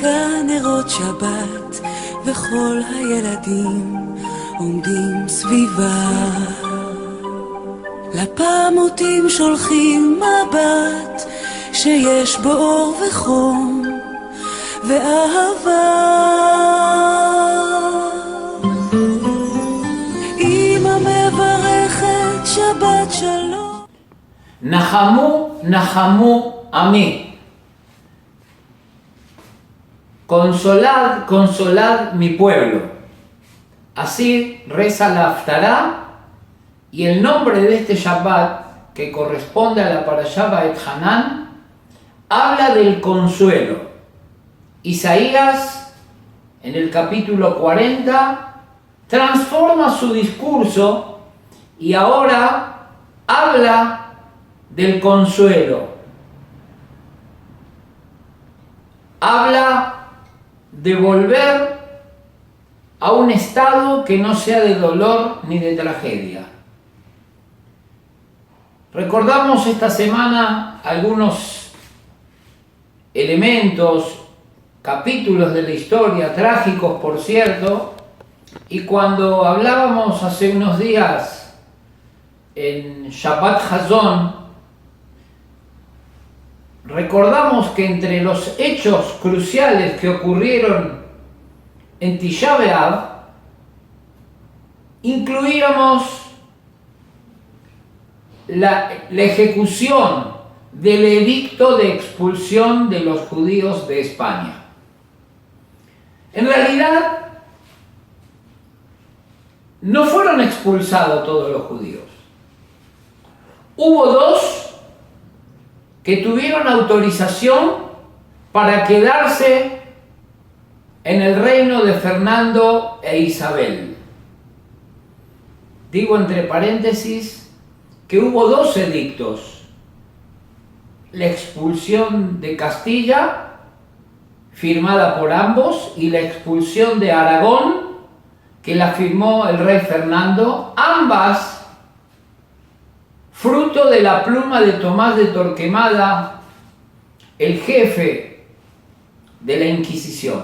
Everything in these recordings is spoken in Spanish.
מדליקה נרות שבת וכל הילדים עומדים סביבה, לפעמותים שולחים מבט שיש בו אור וחום ואהבה. אמא מברכת שבת שלום. נחמו, נחמו עמי. Consolad, consolad mi pueblo. Así reza la Haftará, y el nombre de este Shabbat, que corresponde a la Parashá Ba'et Hanan, habla del consuelo. Isaías, en el capítulo 40, transforma su discurso y ahora habla del consuelo. Habla de volver a un estado que no sea de dolor ni de tragedia. Recordamos esta semana algunos elementos, capítulos de la historia, trágicos por cierto, y cuando hablábamos hace unos días en Shabbat Hazón, recordamos que entre los hechos cruciales que ocurrieron en Tisha B'Av, incluíamos la ejecución del edicto de expulsión de los judíos de España. En realidad, no fueron expulsados todos los judíos. Hubo dos que tuvieron autorización para quedarse en el reino de Fernando e Isabel. Digo entre paréntesis que hubo dos edictos: la expulsión de Castilla, firmada por ambos, y la expulsión de Aragón, que la firmó el rey Fernando, ambas fruto de la pluma de Tomás de Torquemada, el jefe de la Inquisición.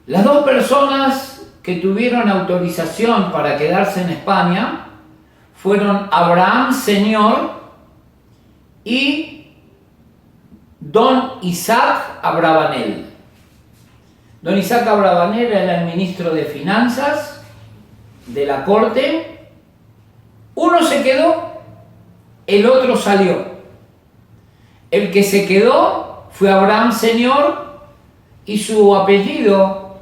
Las dos personas que tuvieron autorización para quedarse en España fueron Abraham Señor y Don Isaac Abravanel. Don Isaac Abravanel era el ministro de Finanzas de la corte. Uno se quedó, el otro salió. El que se quedó fue Abraham Señor y su apellido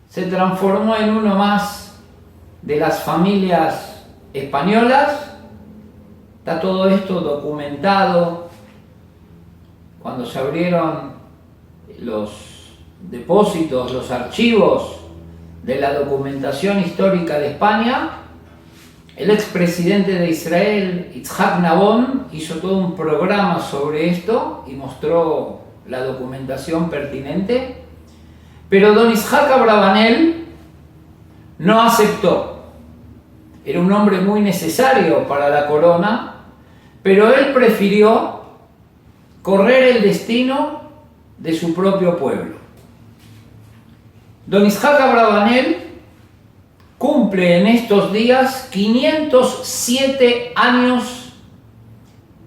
se transformó en uno más de las familias españolas. Está todo esto documentado cuando se abrieron los depósitos, los archivos de la documentación histórica de España. El expresidente de Israel, Yitzhak Nabon, hizo todo un programa sobre esto y mostró la documentación pertinente. Pero don Isaac Abravanel no aceptó. Era un hombre muy necesario para la corona, pero él prefirió correr el destino de su propio pueblo. Don Isaac Abravanel cumple en estos días 507 años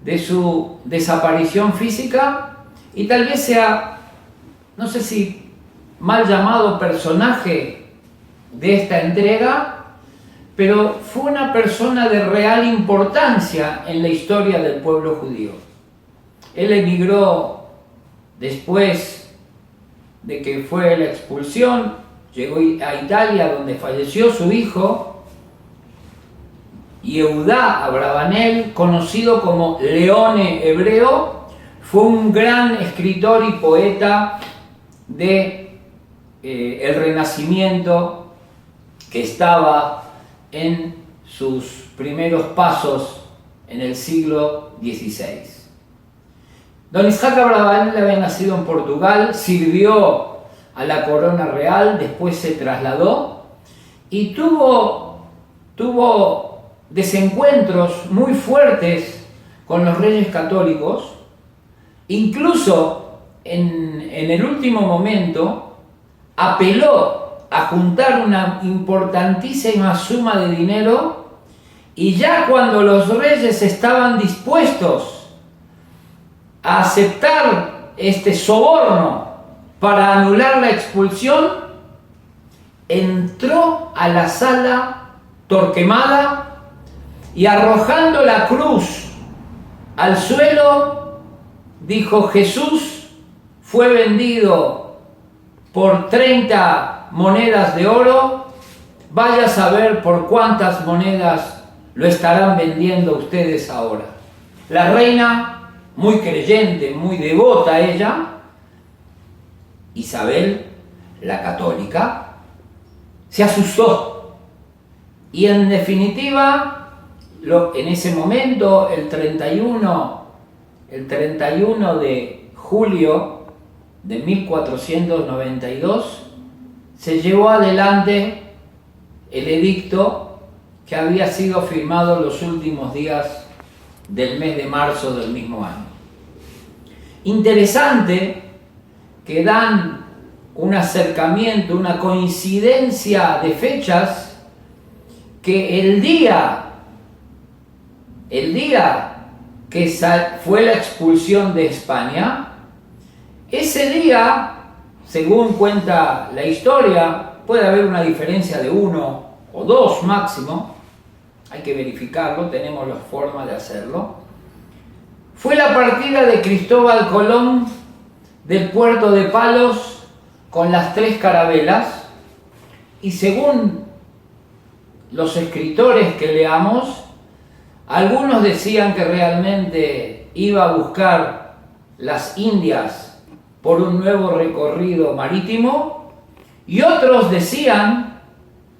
de su desaparición física y tal vez sea, no sé si mal llamado personaje de esta entrega, pero fue una persona de real importancia en la historia del pueblo judío. Él emigró después de que fue la expulsión. Llegó a Italia, donde falleció su hijo, Yehudá Abravanel, conocido como Leone hebreo. Fue un gran escritor y poeta de el Renacimiento, que estaba en sus primeros pasos en el siglo XVI. Don Isaac Abravanel había nacido en Portugal, sirvió a la corona real, después se trasladó y tuvo desencuentros muy fuertes con los reyes católicos, Incluso en el último momento apeló a juntar una importantísima suma de dinero, y ya cuando los reyes estaban dispuestos a aceptar este soborno para anular la expulsión, entró a la sala Torquemada y, arrojando la cruz al suelo, dijo: Jesús fue vendido por 30 monedas de oro, vaya a saber por cuántas monedas lo estarán vendiendo ustedes ahora. La reina, muy creyente, muy devota ella, Isabel la católica, se asustó, y en definitiva, en ese momento, el 31 de julio de 1492, se llevó adelante el edicto que había sido firmado los últimos días del mes de marzo del mismo año. Interesante que dan un acercamiento, una coincidencia de fechas, que el día que fue la expulsión de España, ese día, según cuenta la historia, puede haber una diferencia de 1 o 2 máximo, hay que verificarlo, tenemos la forma de hacerlo, fue la partida de Cristóbal Colón del puerto de Palos con las 3 carabelas, y según los escritores que leamos, algunos decían que realmente iba a buscar las Indias por un nuevo recorrido marítimo, y otros decían,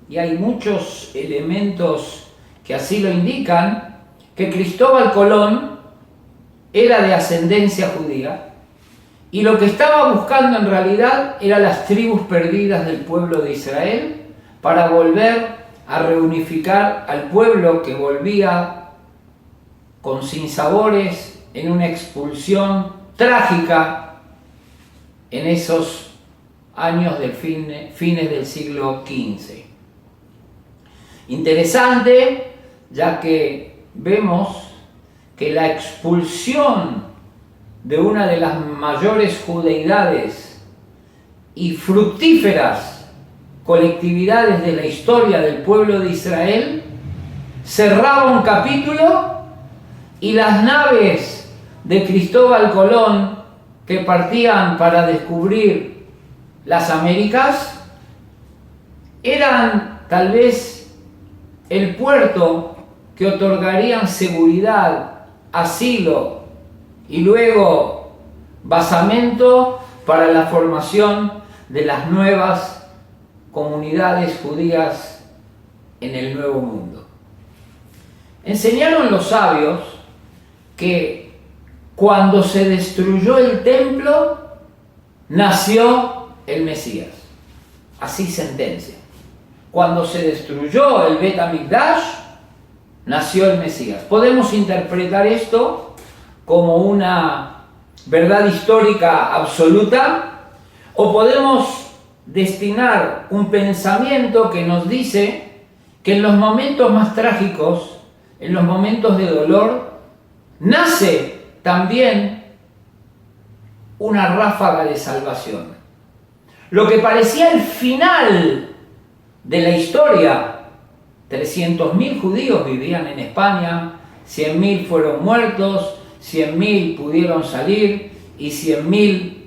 y hay muchos elementos que así lo indican, que Cristóbal Colón era de ascendencia judía, y lo que estaba buscando en realidad eran las tribus perdidas del pueblo de Israel, para volver a reunificar al pueblo que volvía con sinsabores en una expulsión trágica en esos años del fines del siglo XV. Interesante, ya que vemos que la expulsión de una de las mayores judeidades y fructíferas colectividades de la historia del pueblo de Israel cerraba un capítulo, y las naves de Cristóbal Colón, que partían para descubrir las Américas, eran tal vez el puerto que otorgarían seguridad, asilo y luego basamento para la formación de las nuevas comunidades judías en el Nuevo Mundo. Enseñaron los sabios que cuando se destruyó el templo, nació el Mesías. Así sentencia. Cuando se destruyó el Bet Hamikdash, nació el Mesías. Podemos interpretar esto como una verdad histórica absoluta, o podemos destinar un pensamiento que nos dice que en los momentos más trágicos, en los momentos de dolor, nace también una ráfaga de salvación. Lo que parecía el final de la historia, 300.000 judíos vivían en España, 100.000 fueron muertos, 100.000 pudieron salir y 100.000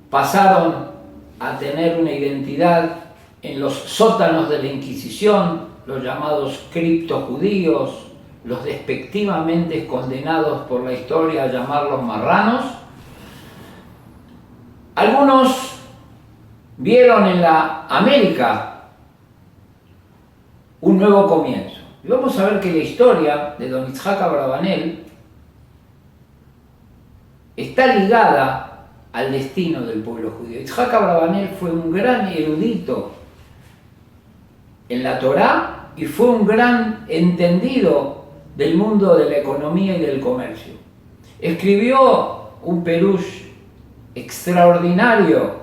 pasaron a tener una identidad en los sótanos de la Inquisición, los llamados criptojudíos, los despectivamente condenados por la historia a llamarlos marranos. Algunos vieron en la América un nuevo comienzo. Y vamos a ver que la historia de don Yitzhak Abravanel está ligada al destino del pueblo judío. Yitzhak Abravanel fue un gran erudito en la Torá y fue un gran entendido del mundo de la economía y del comercio. Escribió un perush extraordinario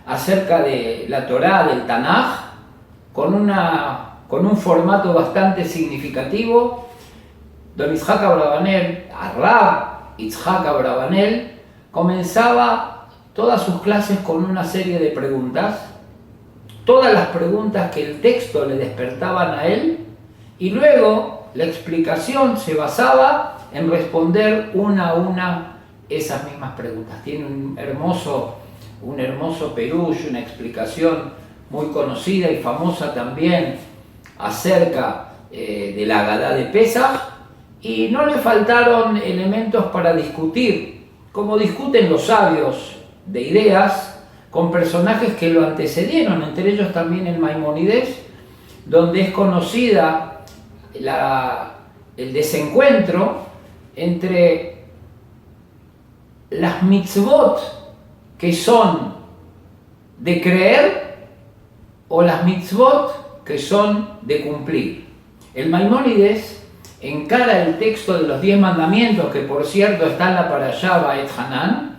acerca de la Torá, del Tanaj, con un formato bastante significativo. Don Itzhak Abravanel, Rab Itzhak Abravanel, comenzaba todas sus clases con una serie de preguntas, todas las preguntas que el texto le despertaban a él, y luego la explicación se basaba en responder una a una esas mismas preguntas. Tiene un hermoso perush, una explicación muy conocida y famosa también acerca de la Agadá de Pesaj, y no le faltaron elementos para discutir, como discuten los sabios de ideas con personajes que lo antecedieron, entre ellos también el Maimónides, donde es conocida el desencuentro entre las mitzvot que son de creer o las mitzvot que son de cumplir. El Maimónides encara el texto de los 10 mandamientos, que por cierto está en la Parashá Ba'et Hanan,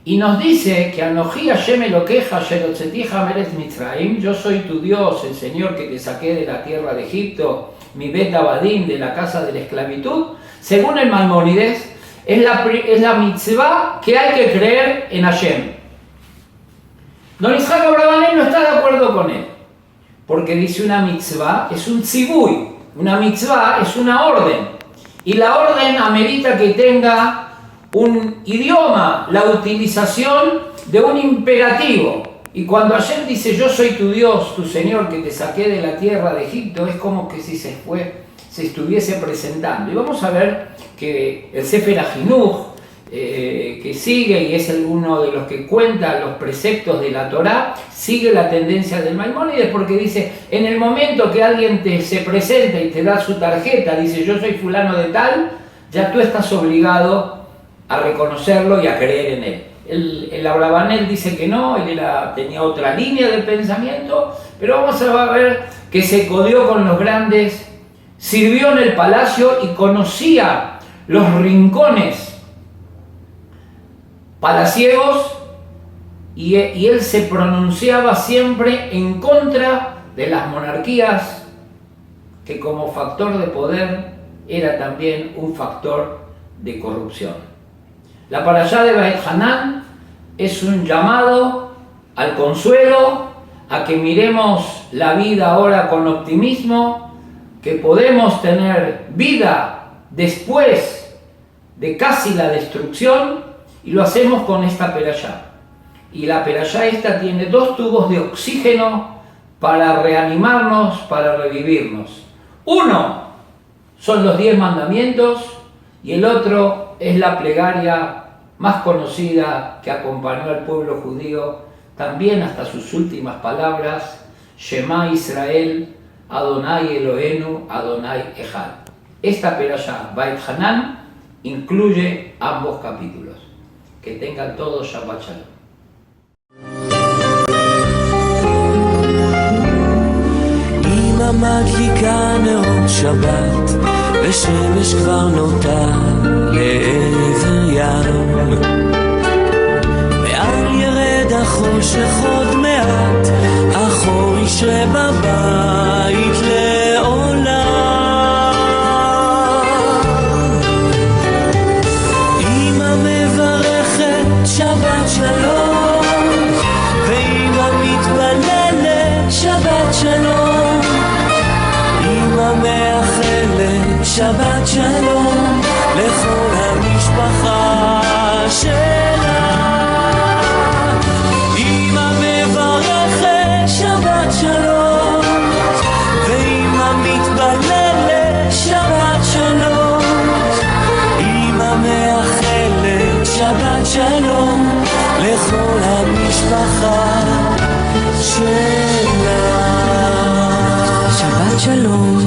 y nos dice que Anoji Hashem Elokeja Asher Hotzeticha Meretz Mitzrayim, yo soy tu Dios, el Señor que te saqué de la tierra de Egipto, mi Bet Abadim, de la casa de la esclavitud. Según el Maimónides, es la mitzvah que hay que creer en Hashem. Don Itzhak Abravanel no está de acuerdo con él, porque dice una mitzvah es un tzibuy, una mitzvah es una orden, y la orden amerita que tenga un idioma, la utilización de un imperativo. Y cuando Hashem dice yo soy tu Dios, tu Señor que te saqué de la tierra de Egipto, es como que si se estuviese presentando. Y vamos a ver que el Sefer HaJinuch, que sigue y es uno de los que cuenta los preceptos de la Torá, sigue la tendencia del Maimónides, porque dice, en el momento que alguien se presenta y te da su tarjeta, dice yo soy fulano de tal, ya tú estás obligado a reconocerlo y a creer en él. El Abravanel dice que no, él tenía otra línea de pensamiento, pero vamos a ver que se codeó con los grandes, sirvió en el palacio y conocía los rincones palaciegos, y él se pronunciaba siempre en contra de las monarquías, que como factor de poder era también un factor de corrupción. La Parashá de Ba'et Hanan es un llamado al consuelo, a que miremos la vida ahora con optimismo, que podemos tener vida después de casi la destrucción, y lo hacemos con esta perashá. Y la perashá esta tiene 2 tubos de oxígeno para reanimarnos, para revivirnos. Uno son los 10 mandamientos y el otro es la plegaria más conocida que acompañó al pueblo judío también hasta sus últimas palabras: Shema Israel, Adonai Eloheinu, Adonai Echad. Esta perashá Ba'et Hanan incluye ambos capítulos. Que tengan todos Shabbat Shalom. אמא מדליקה נרות שבת, ושמש כבר נוטה לעבר ים. מעל ירד החושך עוד מעט, החור ישרה בבית לעולם. שבת שלום, ואמא מתפללת שבת שלום, אמא מאחלת שבת שלום לכל המשפחה שלה. אמא מברכת שבת שלום, ואמא מתפללת שבת שלום, אמא מאחלת שבת שלום לכל המשפחה שלה. שבת שלום.